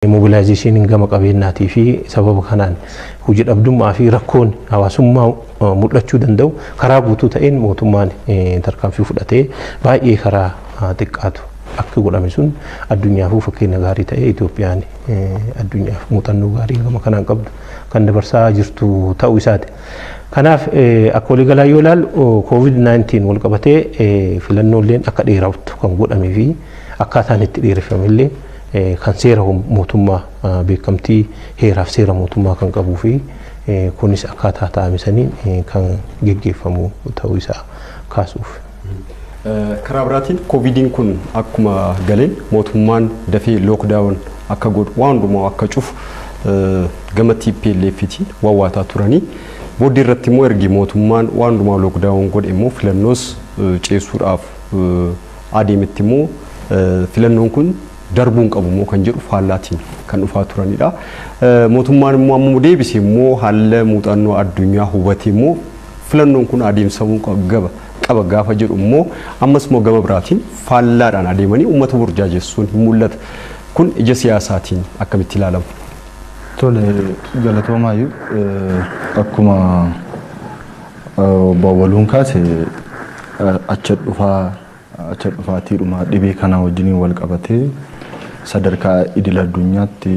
mobilization gama qabeenyaatii fi sababa kanaan hojii dhabdummaa fi rakkoon hawaasummaa mul'achuu danda'u karaa guutuu ta'een mootummaan tarkaanfii fudhatee baay'ee karaa xiqqaatu akka godhame sun addunyaaf fakkeenya gaarii ta'ee Itoophiyaan addunyaaf muuxannoo gaarii gama kanaan qabdu kan dabarsaa jirtu ta'uu isaati. Kanaaf akka waliigalaa yoo ilaallu COVID-19 wal qabatee filannooleen akka dheeraatu kan godhamee fi akkaataan itti dheereffamellee kan seera mootummaa beekamtii heeraaf seera mootummaa kan qabuu fi kunis akkaataa taa'amsaniin kan geggeeffamu ta'uu isaa kaasuuf. Karaa biraatiin COVIDin kun akkuma galeen mootummaan dafee lockdown akka godhu waan hundumaa akka cufu gama TPLFtiin waawwataa turanii booddee irratti immoo ergi mootummaan waan hundumaa lockdown godhe immoo filannoos ceessuudhaaf adeemetti immoo filannoon kun darbuun qabu moo kan jedhu faallaatiin kan dhufaa turanidha. Mootummaan immoo amma deebisee immoo haala muuxannoo addunyaa hubatee immoo filannoon kun adeemsamuu qaba gaafa jedhu immoo ammas immoo gama biraatiin faallaadhaan adeemanii uummata burjaajessuun hin mul'ata. Kun ija siyaasaatiin akkamitti ilaalamu? Tole galatoomaayyu akkuma bawwaluun kaase acha dhufaatiidhuma dhibee kana wajjin wal qabatee sadarkaa idil addunyaatti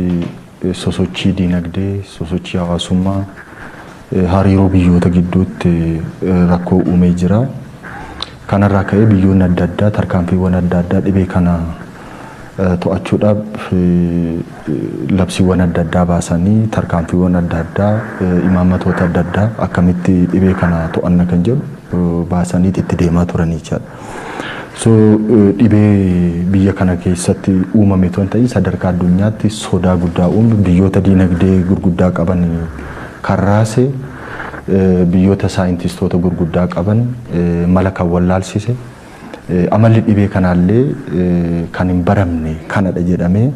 sosochii dinagdee, sosochii hawaasummaa, hariiroo biyyoota gidduutti rakkoo uumee jira. Kanarraa ka'ee biyyoonni adda addaa tarkaanfiiwwan adda addaa dhibee kana to'achuudhaaf labsiiwwan adda addaa baasanii tarkaanfiiwwan adda addaa imaammatoota adda addaa akkamitti dhibee kana to'anna kan jedhu baasanii itti deemaa turanii jechaadha. So dhibee biyya kana keessatti uumame ton ta'in sadarkaa addunyaatti sodaa guddaa uume biyyoota dinagdee gurguddaa qaban karraase biyyoota saayintistoota gurguddaa qaban mala kan wallaalsise amalli dhibee kanaallee kan hin baramne kanadha jedhamee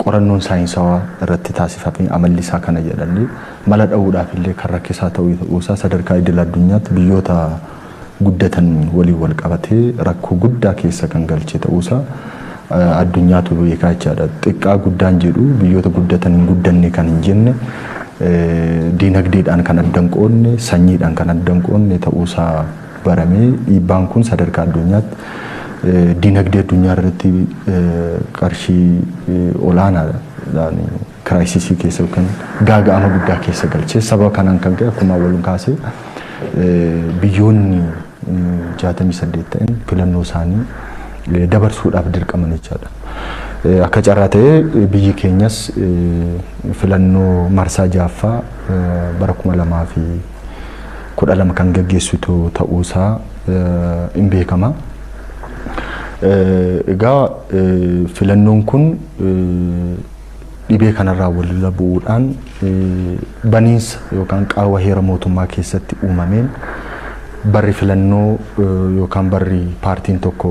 qorannoon saayinsawaa irratti taasifame amalli isaa kana jedhanii mala dha'uudhaaf illee kan rakkisaa ta'uusaa sadarkaa idil addunyaatti biyyoota guddatan walii wal qabatee rakkoo guddaa keessa kan galche ta'uusaa addunyaatu beekaa jechaadha. Xiqqaa guddaan jedhu biyyoota guddatan hin guddanne kan hin jenne dinagdeedhaan kan adda hin qoonne sanyiidhaan kan adda hin qoonne ta'uusaa baramee dhiibbaan kun sadarkaa addunyaatti dinagdee addunyaa irratti qarshii olaanaadhaan kiraayisisii keessa yookaan gaaga'ama guddaa keessa galche. Sababa kanaan kan ka'e akkuma waluun kaasee biyyoonni 68 ta'an filannoo isaanii dabarsuudhaaf dirqaman jechaadha. Akka carraa ta'ee biyyi keenyas filannoo marsaa jaaffaa bara 2012 kan gaggeessitu ta'uusaa hin beekama. Egaa filannoon kun dhibee kanarraa walirra bu'uudhaan baniinsa yookaan qaawwa heera mootummaa keessatti uumameen barri filannoo yookaan barri paartiin tokko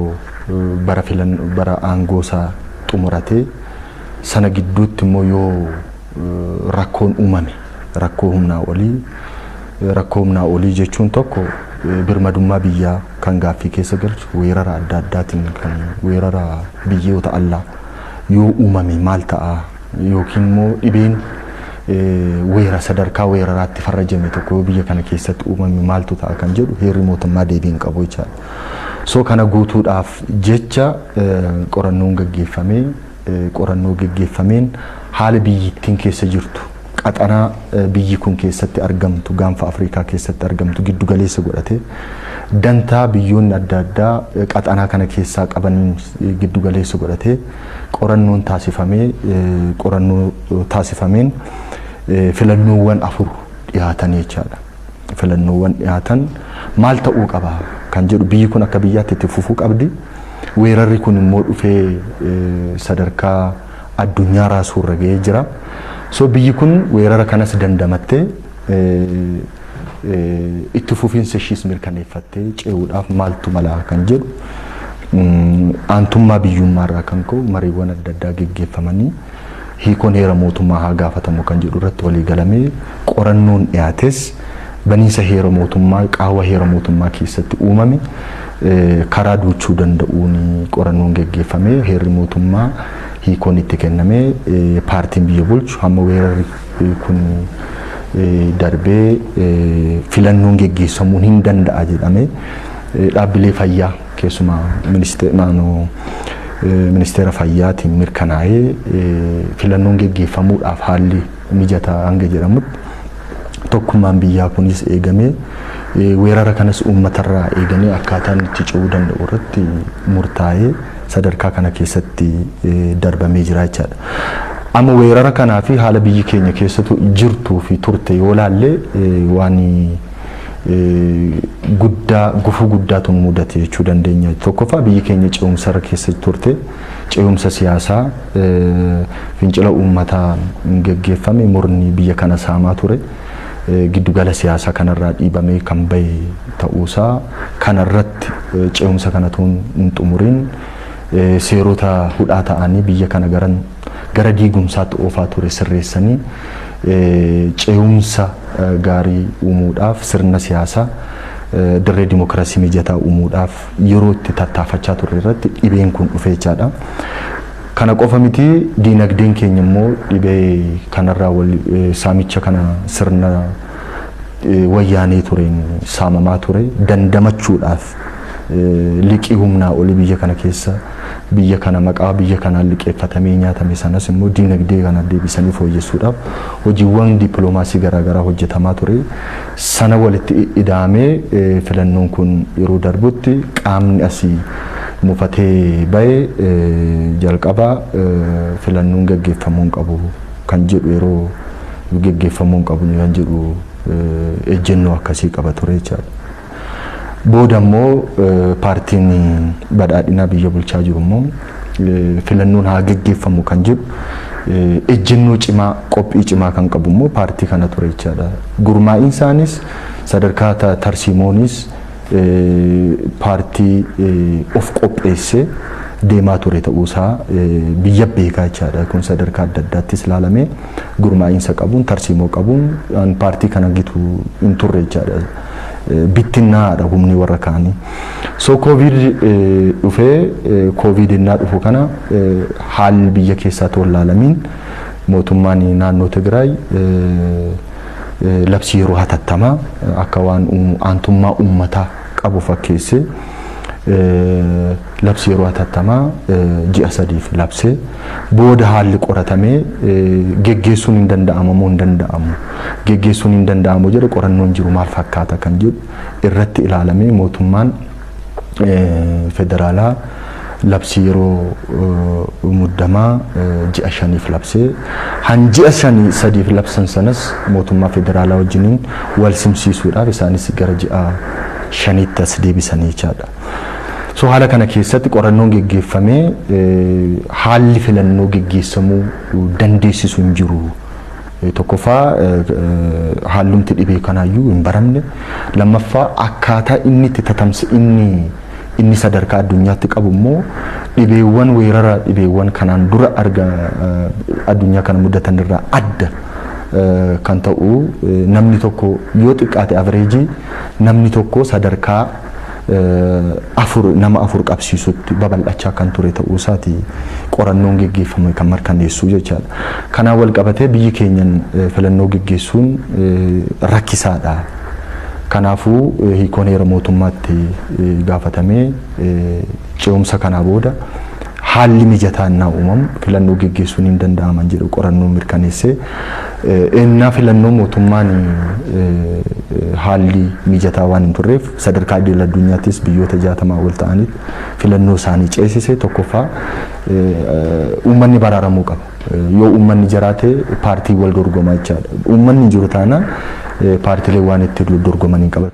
bara aangoosaa xumuratee sana gidduutti immoo yoo rakkoon uumame rakkoo humnaa olii jechuun tokko birmadummaa biyyaa kan gaaffii keessa galchu weerara adda addaatiin kan weerara biyyoota alaa yoo uumame maal ta'a yookiin immoo dhibeen sadarkaa weeraraatti farrajame tokko biyya kana keessatti uumame maaltu ta'a kan jedhu heerri mootummaa deebii hin qabu jechaadha. So kana guutuudhaaf jecha qorannoo gaggeeffameen haala biyyittiin keessa jirtu qaxanaa biyyi kun keessatti argamtu gaanfa Afrikaa keessatti argamtu giddu galeessa godhatee dantaa biyyoonni adda addaa qaxanaa kana keessaa qaban giddu galeessa godhatee qorannoo taasifameen filannoowwan 4 dhiyaatan jechaadha. Filannoowwan dhiyaatan maal ta'uu qaba kan jedhu biyyi kun akka biyyaatti itti fufuu qabdi. Weerarri kun immoo dhufee sadarkaa addunyaa raasuurra ga'ee jira. So biyyi kun weerara kanas dandamattee itti fufiinsa ishiis mirkaneeffattee ce'uudhaaf maaltu mala kan jedhu aantummaa biyyummaarraa kan ka'u mariiwwan adda addaa gaggeeffamanii hiikoon heera mootummaa haa gaafatamu kan jedhu irratti walii galamee qorannoon dhiyaates baniinsa heera mootummaa qaawwa heera mootummaa keessatti uumame karaa duuchuu danda'uun qorannoon gaggeeffamee heerri mootummaa hiikoon itti kennamee paartiin biyya bulchu hamma weerarri kun darbee filannoon geggeessamuun hin danda'a jedhamee dhaabbilee fayyaa keessumaa ministeera fayyaatiin mirkanaa'ee filannoon geggeeffamuudhaaf haalli mijataa hanga jedhamutti tokkummaan biyyaa kunis eegamee weerara kanas uummatarraa eeganii akkaataan itti ce'uu danda'u irratti murtaa'ee sadarkaa kana keessatti darbamee jira jechaadha. Amma weerara kanaa fi haala biyyi keenya keessattuu jirtuu fi turte yoo laalle waan gufuu guddaatu mudate jechuu dandeenya. Tokkoffaa biyyi keenya ce'umsa irra keessa turte ce'umsa siyaasaa fincila uummataa gaggeeffame murni biyya kana saamaa ture. Giddugala siyaasaa kanarraa dhiibamee kan bahe ta'uusaa kanarratti ce'umsa kanatu hin xumuriin seerota hudhaa ta'anii biyya kana gara diigumsaatti oofaa ture sirreessanii ce'umsa gaarii uumuudhaaf sirna siyaasaa dirree dimokiraasii mijataa uumuudhaaf yeroo itti tattaafachaa turre irratti dhibeen kun dhufee jechaadha. Kana qofa miti diinagdeen keenya immoo dhibee kanarraa saamicha kana sirna wayyaanee tureen saamamaa ture dandamachuudhaaf liqii humnaa olii biyya kana keessa biyya kana maqaa biyya kanaan liqeeffatamee nyaatame sanas immoo diinagdee kana deebisanii fooyyessuudhaaf hojiiwwan dippiloomaasii garaagaraa hojjetamaa ture. Sana walitti ida'amee filannoon kun yeroo darbutti qaamni asii mufatee bahe jalqabaa filannoon gaggeeffamuu hin qabu kan jedhu yeroo gaggeeffamuu hin qabu kan jedhu ejjennoo akkasii qaba ture jechaadha. Booda immoo paartiin badhaadhinaa biyya bulchaa jiru immoo filannoon haa gaggeeffamu kan jedhu ejjennoo cimaa qophii cimaa kan qabu immoo paartii kana ture jechaadha. Gurmaa'insaanis sadarkaa tarsiimoonis paartii of qopheessee deemaa ture ta'uusaa biyya beekaa jechaadha. Kun sadarkaa adda addaattis ilaalamee gurmaa'insa qabuun tarsiimoo qabuun paartii kana gitu hin turre jechaadha. Bittinnaadha humni warra kaanii. So COVID dhufee COVID innaa dhufu kana haalli biyya keessaa ta'uu ilaalamiin mootummaan naannoo Tigraay labsii yeroo hatattamaa akka waan aantummaa uummataa qabu fakkeessee labsii yeroo hatattamaa ji'a 3 labsee booda haalli qoratamee geggeessuun hin danda'amu moo hin danda'amu geggeessuun hin danda'amu jedhe qorannoon jiru maal fakkaata kan jedhu irratti ilaalamee mootummaan federaalaa labsii yeroo muddamaa ji'a 5 labsee ji'a 3 labsan sanas mootummaa federaalaa wajjiniin wal simsiisuudhaaf isaanis gara ji'a 5tti as deebisanii jechaadha. So haala kana keessatti qorannoon geggeeffamee haalli filannoo geggeessamuu dandeessisu hin jiru. Tokkoffaa haallumti dhibee kanaayyuu hin baramne. Lammaffaa akkaataa inni itti tatamsa inni sadarkaa addunyaatti qabu immoo dhibeewwan weerara dhibeewwan kanaan dura addunyaa kana mudatan irraa adda kan ta'u namni tokko yoo xiqqaate averejii namni tokko sadarkaa nama afur qabsiisutti babal'achaa kan ture ta'uu isaati qorannoon geggeeffame kan mirkaneessu jechaadha. Kanaan wal qabatee biyyi keenyan filannoo geggeessuun rakkisaadha. Kanaafuu hiikoon heera mootummaatti gaafatamee ce'umsa kanaa booda haalli mijataan naa uumamu filannoo geggeessuun hin danda'aman jedhu qorannoon mirkaneessee ennaa filannoo mootummaan haalli mijataa waan hin turreef sadarkaa idil addunyaattis biyyoota 60 ol ta'aniif filannoo isaanii ceesise. Tokkoffaa uummanni baraaramuu qaba. Yoo uummanni jiraate paartii wal dorgomaa jechaadha. Uummanni jiru taanaan paartiilee waan itti dorgoman hin qaban.